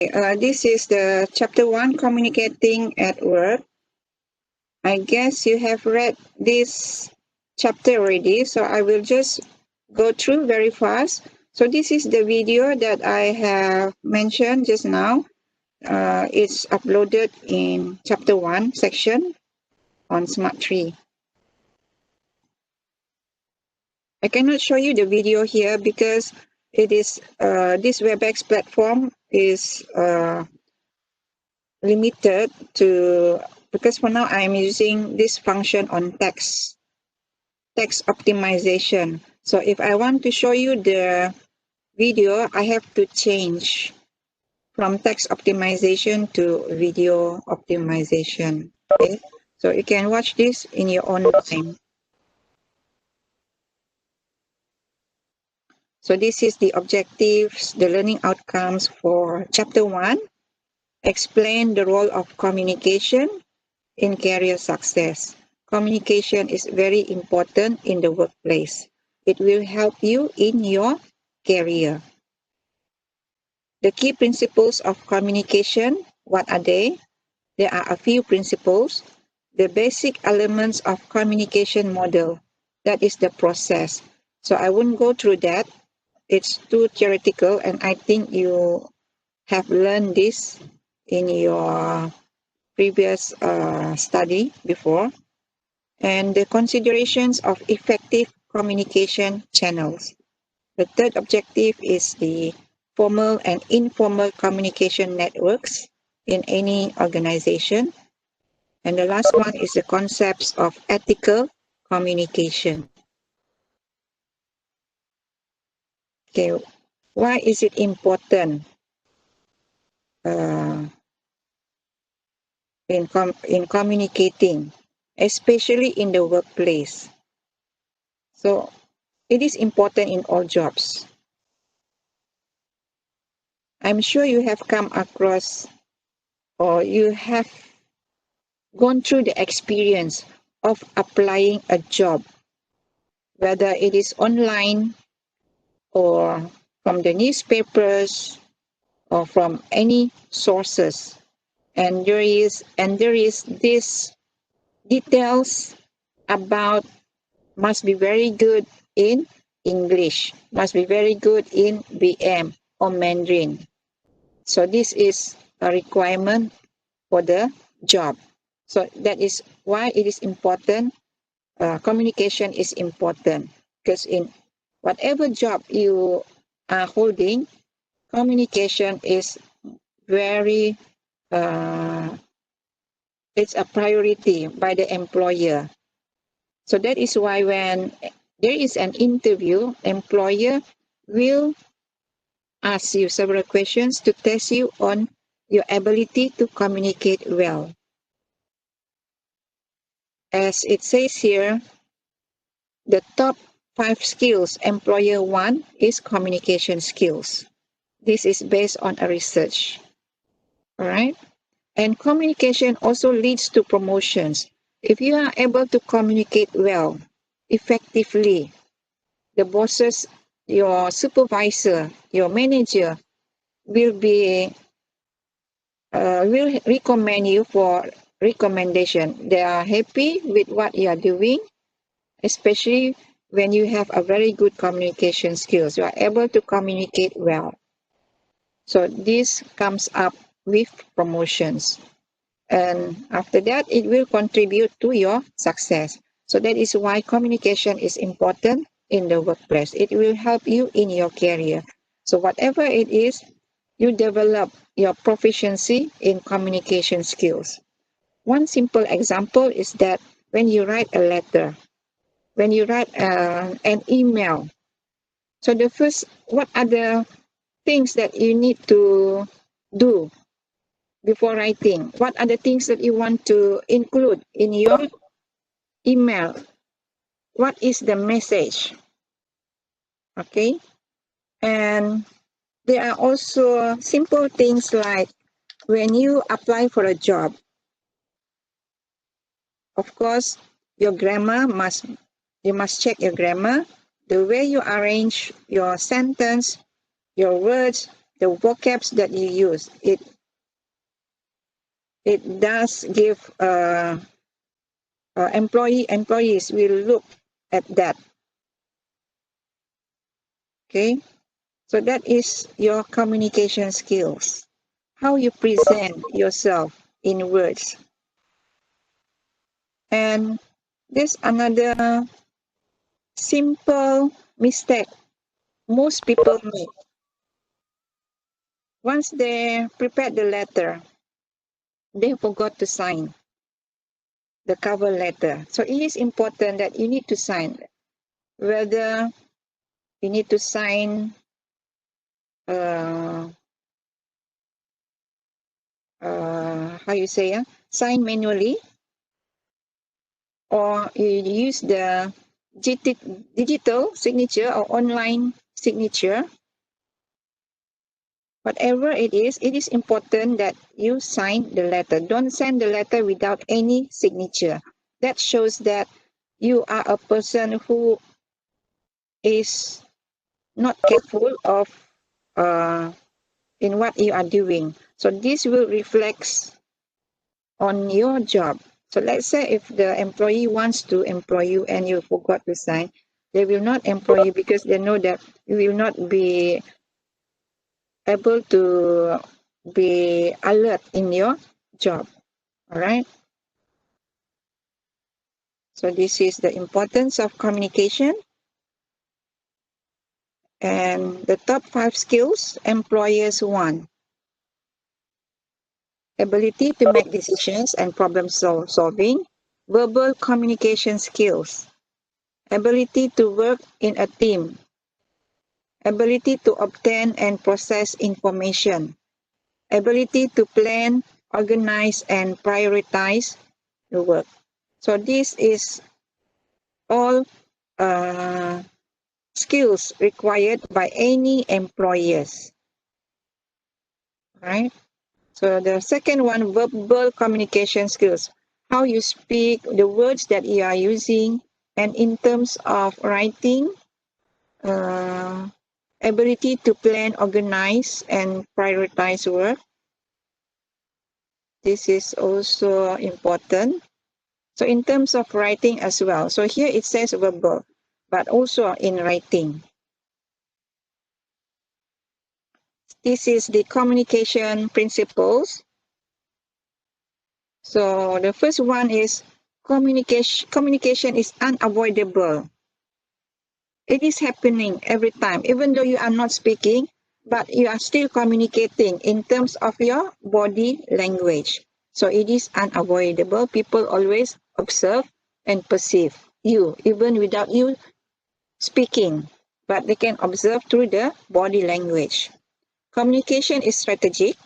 This is the chapter 1, communicating at work. I guess you have read this chapter already, so I will just go through very fast. So this is the video that I have mentioned just now. It's uploaded in chapter 1 section on Smart 3. I cannot show you the video here because it is this WebEx platform is limited to, because for now I'm using this function on text optimization. So if I want to show you the video, I have to change from text optimization to video optimization. Okay, so you can watch this in your own time. So this is the objectives, the learning outcomes for chapter 1. Explain the role of communication in career success. Communication is very important in the workplace. It will help you in your career. The key principles of communication, what are they? There are a few principles. The basic elements of communication model, that is the process. So I won't go through that. It's too theoretical, and I think you have learned this in your previous study before. And the considerations of effective communication channels. The third objective is the formal and informal communication networks in any organization. And the last one is the concepts of ethical communication. Okay, why is it important in communicating, especially in the workplace? So it is important in all jobs. I'm sure you have come across or you have gone through the experience of applying a job, whether it is online or from the newspapers or from any sources. And there is this details about must be very good in English, must be very good in BM or Mandarin. So this is a requirement for the job. So that is why it is important. Communication is important, because in whatever job you are holding, communication is very, it's a priority by the employer. So that is why when there is an interview, employer will ask you several questions to test you on your ability to communicate well. As it says here, the top 5 skills employer want is communication skills. This is based on a research. All right. And communication also leads to promotions. If you are able to communicate well, effectively, the bosses, your supervisor, your manager will recommend you for recommendation. They are happy with what you are doing, especially when you have a very good communication skills. You are able to communicate well. So this comes up with promotions. And after that, it will contribute to your success. So that is why communication is important in the workplace. It will help you in your career. So whatever it is, you develop your proficiency in communication skills. One simple example is that when you write a letter, when you write an email, so the first, what are the things that you need to do before writing? What are the things that you want to include in your email? What is the message? Okay. And there are also simple things like when you apply for a job, of course, your grammar you must check your grammar, the way you arrange your sentence, your words, the vocabs that you use. It does give employees will look at that. Okay, so that is your communication skills. How you present yourself in words. And there's another simple mistake most people make. Once they prepared the letter, they forgot to sign the cover letter. So it is important that you need to sign. Whether you need to sign how you say, sign manually, or you use the digital signature or online signature. Whatever it is important that you sign the letter. Don't send the letter without any signature. That shows that you are a person who is not careful of in what you are doing. So this will reflect on your job. So let's say if the employee wants to employ you and you forgot to sign, they will not employ you because they know that you will not be able to be alert in your job. All right. So this is the importance of communication. And the top 5 skills employers want: ability to make decisions and problem solving, verbal communication skills, ability to work in a team, ability to obtain and process information, ability to plan, organize, and prioritize the work. So this is all skills required by any employers. Right? So the second one, verbal communication skills. How you speak, the words that you are using, and in terms of writing, ability to plan, organize, and prioritize work. This is also important. So in terms of writing as well. So here it says verbal, but also in writing. This is the communication principles. So the first one is communication is unavoidable. It is happening every time, even though you are not speaking, but you are still communicating in terms of your body language. So it is unavoidable. People always observe and perceive you, even without you speaking, but they can observe through the body language. Communication is strategic.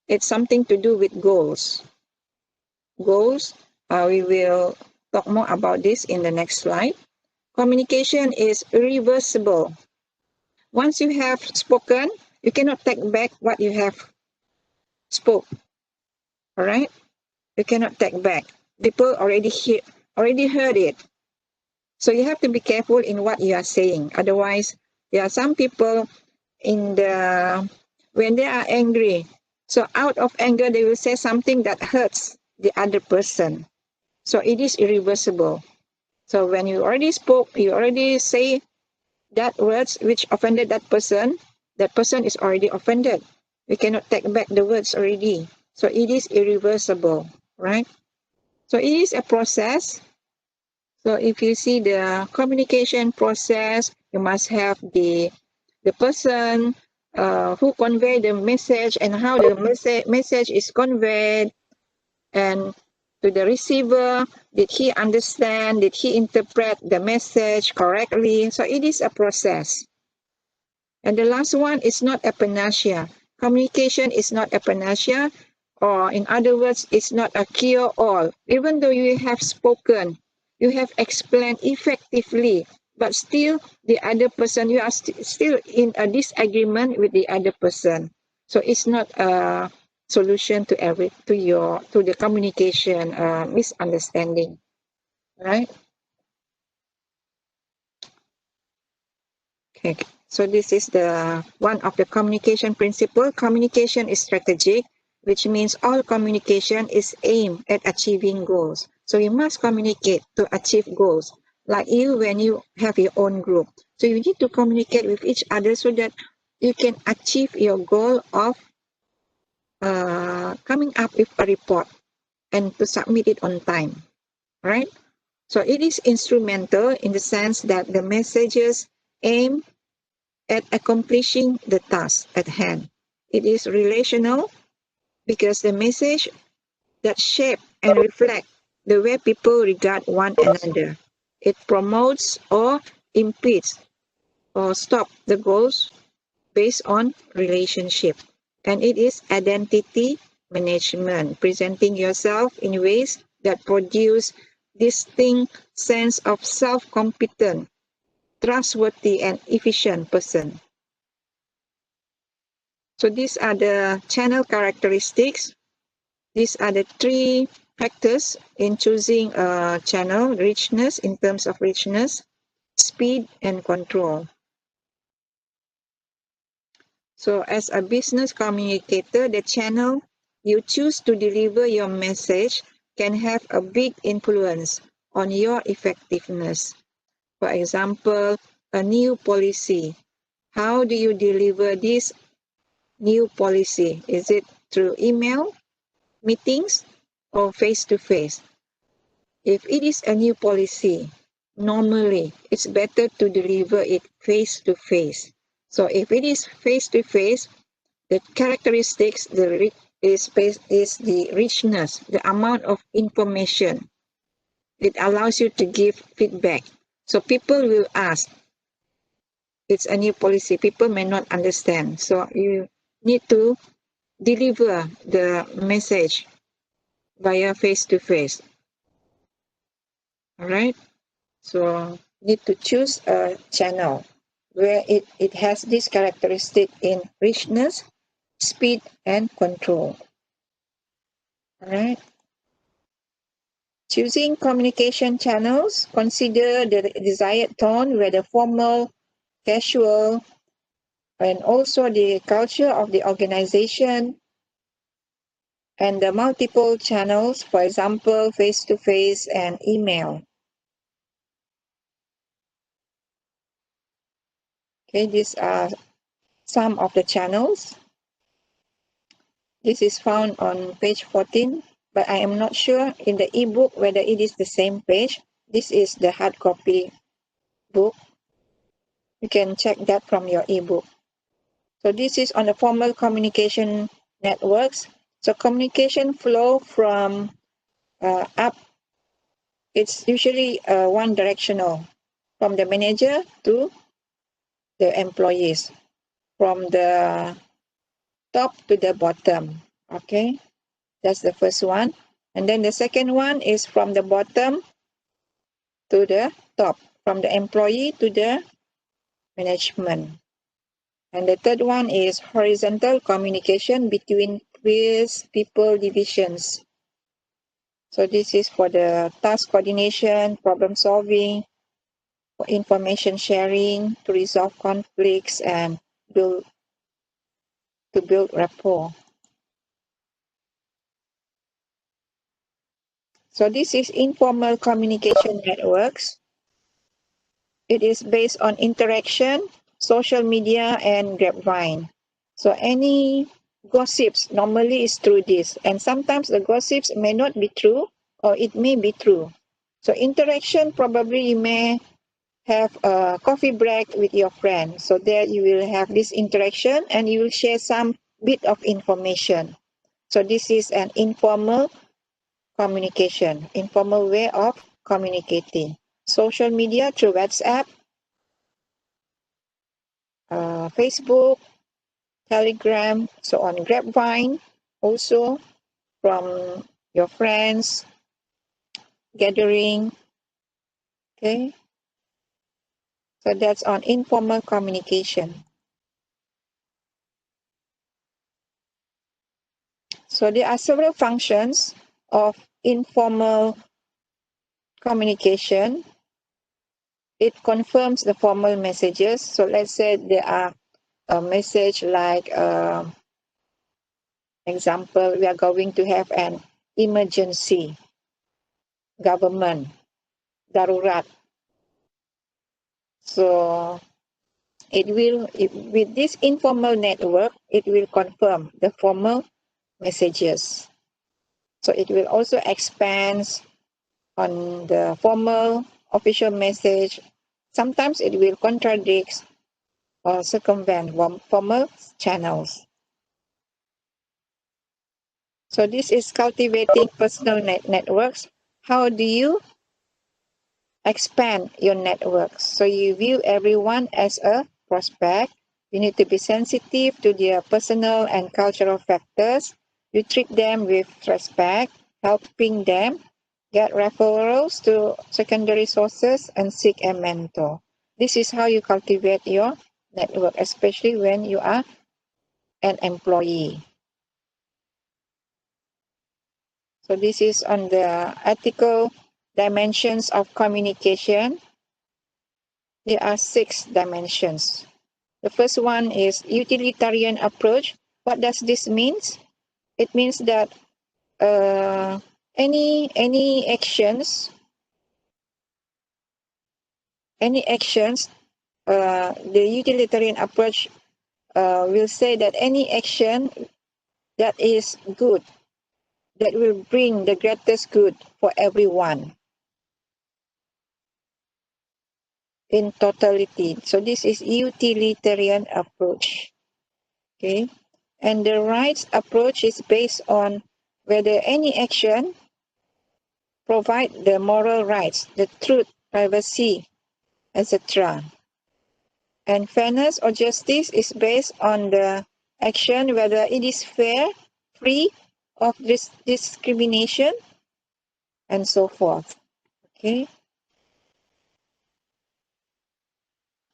It's something to do with goals. Goals, we will talk more about this in the next slide. Communication is reversible. Once you have spoken, you cannot take back what you have spoke. All right? You cannot take back. People already heard it. So you have to be careful in what you are saying. Otherwise, there are some people when they are angry, so out of anger, they will say something that hurts the other person. So it is irreversible. So when you already spoke, you already say that words which offended that person is already offended. We cannot take back the words already. So it is irreversible, right? So it is a process. So if you see the communication process, you must have the person who convey the message and how the message is conveyed, and to the receiver, did he understand, did he interpret the message correctly? So it is a process. And the last one is not a panacea. Communication is not a panacea, or in other words, it's not a cure-all. Even though you have spoken, you have explained effectively, but still the other person, you are still in a disagreement with the other person. So it's not a solution to the communication misunderstanding, right? Okay. So this is the one of the communication principle. Communication is strategic, which means all communication is aimed at achieving goals. So you must communicate to achieve goals. Like you, when you have your own group. So you need to communicate with each other so that you can achieve your goal of coming up with a report and to submit it on time, right? So it is instrumental in the sense that the messages aim at accomplishing the task at hand. It is relational because the message that shape and reflect the way people regard one another. It promotes or impedes or stop the goals based on relationship. And it is identity management, presenting yourself in ways that produce distinct sense of self-competent, trustworthy, and efficient person. So these are the channel characteristics. These are the three factors in choosing a channel: richness, in terms of richness, speed, and control. So as a business communicator, the channel you choose to deliver your message can have a big influence on your effectiveness. For example, a new policy. How do you deliver this new policy? Is it through email, meetings, or face-to-face? If it is a new policy, normally it's better to deliver it face-to-face. So if it is face-to-face, the characteristics is the richness, the amount of information. It allows you to give feedback. So people will ask, it's a new policy. People may not understand. So you need to deliver the message via face-to-face. All right. So need to choose a channel where it has this characteristic in richness, speed, and control. All right. Choosing communication channels, consider the desired tone, whether formal, casual, and also the culture of the organization and the multiple channels, for example, face-to-face and email. Okay, these are some of the channels. This is found on page 14, but I am not sure in the ebook whether it is the same page. This is the hard copy book. You can check that from your ebook. So this is on the formal communication networks. So communication flow from up, it's usually one directional, from the manager to the employees, from the top to the bottom. Okay, that's the first one. And then the second one is from the bottom to the top, from the employee to the management. And the third one is horizontal communication between various people divisions. So this is for the task coordination, problem solving, for information sharing, to resolve conflicts, and to build rapport. So this is informal communication networks. It is based on interaction, social media, and grapevine. So any gossips normally is through this. And sometimes the gossips may not be true or it may be true. So interaction, probably you may have a coffee break with your friend. So there you will have this interaction and you will share some bit of information. So this is an informal communication, informal way of communicating. Social media through WhatsApp, Facebook, Telegram, so on Grapevine, also from your friends, gathering, okay? So that's on informal communication. So there are several functions of informal communication. it confirms the formal messages. So let's say there are a message like, example, we are going to have an emergency, government, darurat. So with this informal network, it will confirm the formal messages. So it will also expand on the formal official message. Sometimes it will contradict or circumvent formal channels. So this is cultivating personal networks. How do you expand your network? So you view everyone as a prospect. You need to be sensitive to their personal and cultural factors. You treat them with respect, helping them get referrals to secondary sources and seek a mentor. This is how you cultivate your network, especially when you are an employee. So this is on the ethical dimensions of communication. There are 6 dimensions. The first one is utilitarian approach. What does this mean? It means that any actions, the utilitarian approach will say that any action that is good, that will bring the greatest good for everyone in totality. So this is utilitarian approach. Okay, and the rights approach is based on whether any action provide the moral rights, the truth, privacy, etc. And fairness or justice is based on the action whether it is fair, free of discrimination, and so forth. Okay.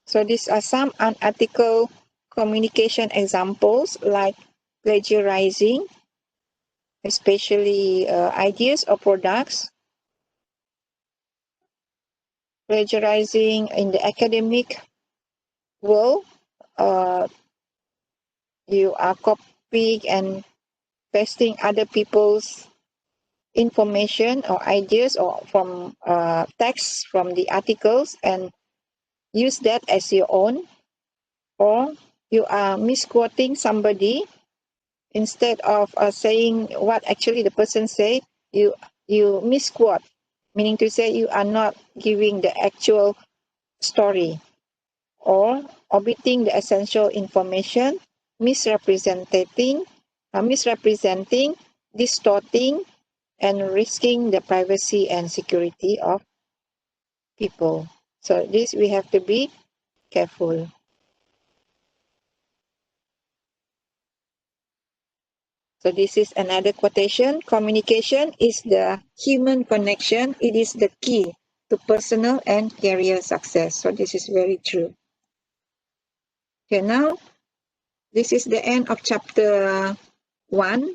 So these are some unethical communication examples like plagiarizing, especially ideas or products, plagiarizing in the academic world. You are copying and pasting other people's information or ideas or from text from the articles and use that as your own, or you are misquoting somebody instead of saying what actually the person say. You misquote, meaning to say you are not giving the actual story, or omitting the essential information, misrepresenting, distorting, and risking the privacy and security of people. So this we have to be careful. So this is another quotation. Communication is the human connection. It is the key to personal and career success. So this is very true. Okay, now this is the end of chapter 1.